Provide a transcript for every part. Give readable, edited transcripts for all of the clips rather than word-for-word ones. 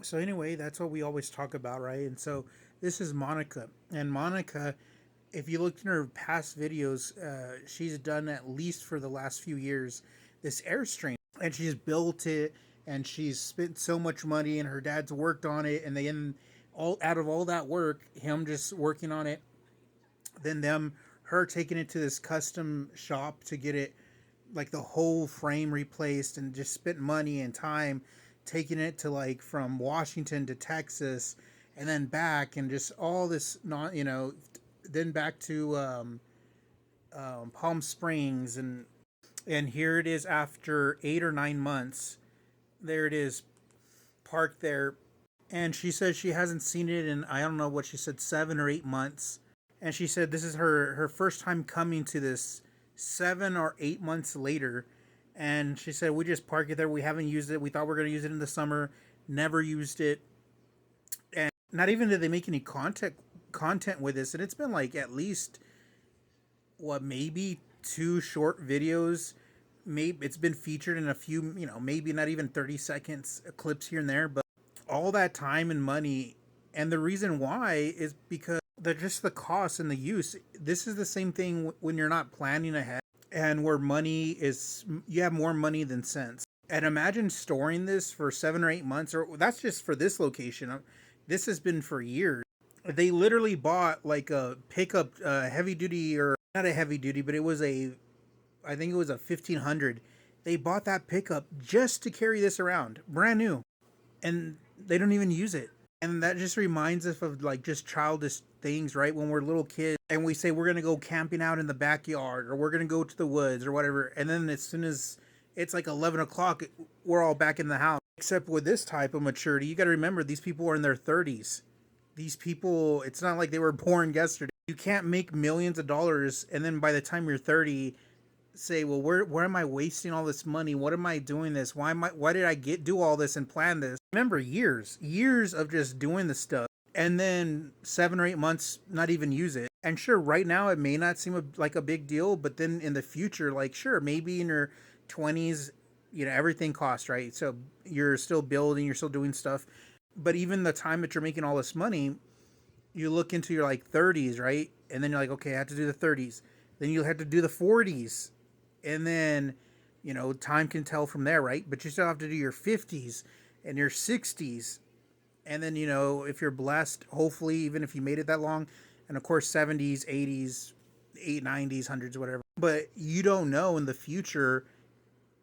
So anyway, that's what we always talk about, right? And so this is Monica, and Monica, if you looked in her past videos, she's done at least for the last few years this Airstream, and she's built it, and she's spent so much money, and her dad's worked on it, and they end all out of all that work, him just working on it, then her taking it to this custom shop to get it like the whole frame replaced, and just spent money and time taking it to like from Washington to Texas and then back, and just all this not then back to Palm Springs, and here it is after 8 or 9 months. There it is, parked there, and she says she hasn't seen it in, I don't know what she said, 7 or 8 months. And she said this is her first time coming to this 7 or 8 months later. And she said we just park it there. We haven't used it. We thought we were gonna use it in the summer. Never used it. And not even did they make any content with this. And it's been like at least what, maybe two short videos. Maybe it's been featured in a few, maybe not even 30 seconds clips here and there. But all that time and money, and the reason why is because they're just the cost and the use. This is the same thing when you're not planning ahead, and where money is, you have more money than sense. And imagine storing this for 7 or 8 months, or that's just for this location. This has been for years. They literally bought like a pickup, heavy duty, or not a heavy duty, but it was I think it was a 1500. They bought that pickup just to carry this around, brand new, and they don't even use it. And that just reminds us of like just childish things, right? When we're little kids and we say we're gonna go camping out in the backyard, or we're gonna go to the woods or whatever, and then as soon as it's like 11 o'clock, we're all back in the house. Except with this type of maturity, you got to remember these people are in their 30s. These people, it's not like they were born yesterday. You can't make millions of dollars and then by the time you're 30 say, well, where am I wasting all this money? What am I doing this? Why did I do all this and plan this? Remember, years of just doing the stuff, and then 7 or 8 months not even use it. And sure, right now it may not seem like a big deal, but then in the future, like sure, maybe in your 20s, everything costs, right? So you're still building, you're still doing stuff, but even the time that you're making all this money, you look into your like 30s, right? And then you're like, okay, I have to do the 30s. Then you'll have to do the 40s, and then time can tell from there, right? But you still have to do your 50s and your 60s, and then if you're blessed, hopefully, even if you made it that long, and of course 70s, 80s, 90s, hundreds, whatever. But you don't know in the future.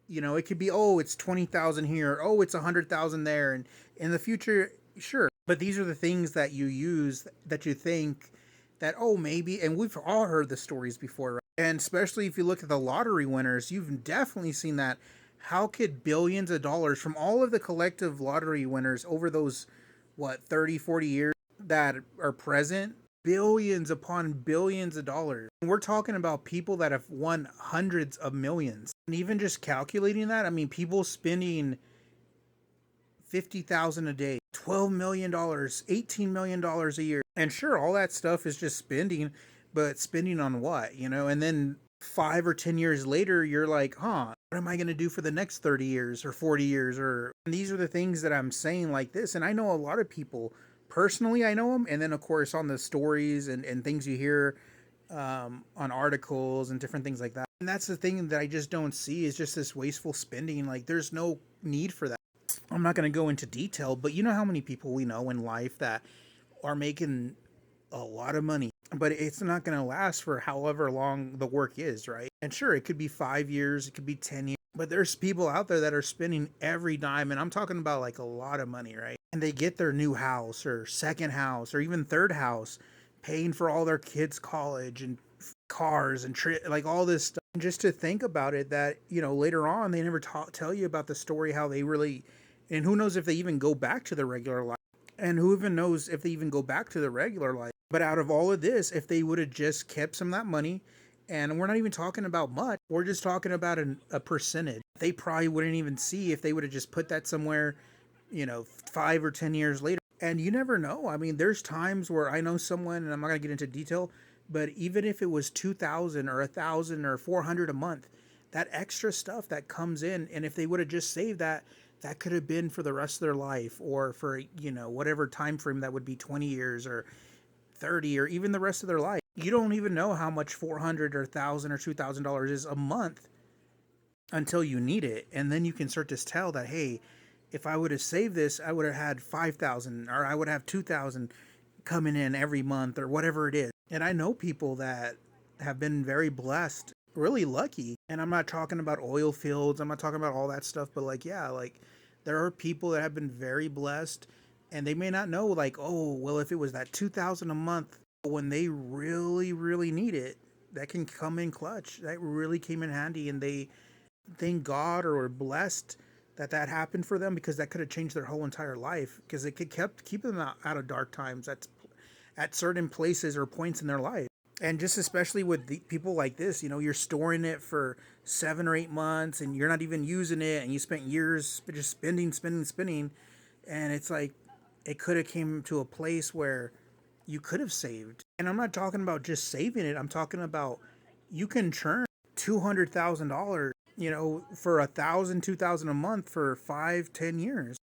It could be, oh, it's 20,000 here, oh, it's 100,000 there, and in the future, sure. But these are the things that you use that you think that, oh, maybe, and we've all heard the stories before, right? And especially if you look at the lottery winners, you've definitely seen that. How could billions of dollars from all of the collective lottery winners over those, what, 30, 40 years that are present, billions upon billions of dollars. And we're talking about people that have won hundreds of millions. And even just calculating that, I mean, people spending 50,000 a day, $12 million, $18 million a year. And sure, all that stuff is just spending, but spending on what, And then 5 or 10 years later, you're like, huh, what am I going to do for the next 30 years or 40 years? And these are the things that I'm saying like this. And I know a lot of people personally, I know them. And then, of course, on the stories and things you hear on articles and different things like that. And that's the thing that I just don't see, is just this wasteful spending. Like, there's no need for that. I'm not going to go into detail, but you know how many people we know in life that are making a lot of money, but it's not going to last for however long the work is, right? And sure, it could be 5 years, it could be 10 years, but there's people out there that are spending every dime, and I'm talking about like a lot of money, right? And they get their new house or second house or even third house, paying for all their kids' college and cars and like all this stuff. And just to think about it, that later on they never tell you about the story, how they really, and who knows if they even go back to the regular life, and who even knows if they even go back to the regular life. But out of all of this, if they would have just kept some of that money, and we're not even talking about much, we're just talking about a percentage, they probably wouldn't even see if they would have just put that somewhere, 5 or 10 years later. And you never know. I mean, there's times where I know someone, and I'm not going to get into detail, but even if it was 2,000 or 1,000 or 400 a month, that extra stuff that comes in, and if they would have just saved that that could have been for the rest of their life, or for, whatever time frame that would be, 20 years or 30, or even the rest of their life. You don't even know how much 400 or 1,000 or $2,000 is a month until you need it. And then you can start to tell that, hey, if I would have saved this, I would have had 5,000, or I would have 2,000 coming in every month, or whatever it is. And I know people that have been very blessed, really lucky. And I'm not talking about oil fields, I'm not talking about all that stuff, but like, yeah, like there are people that have been very blessed, and they may not know, like, oh, well, if it was that 2,000 a month when they really, really need it, that can come in clutch. That really came in handy, and they thank God or were blessed that that happened for them, because that could have changed their whole entire life, because it could keep them out of dark times at certain places or points in their life. And just especially with the people like this, you're storing it for 7 or 8 months, and you're not even using it, and you spent years just spending, and it's like it could have came to a place where you could have saved. And I'm not talking about just saving it. I'm talking about you can churn $200,000, for 1,000, 2,000 a month for 5, 10 years.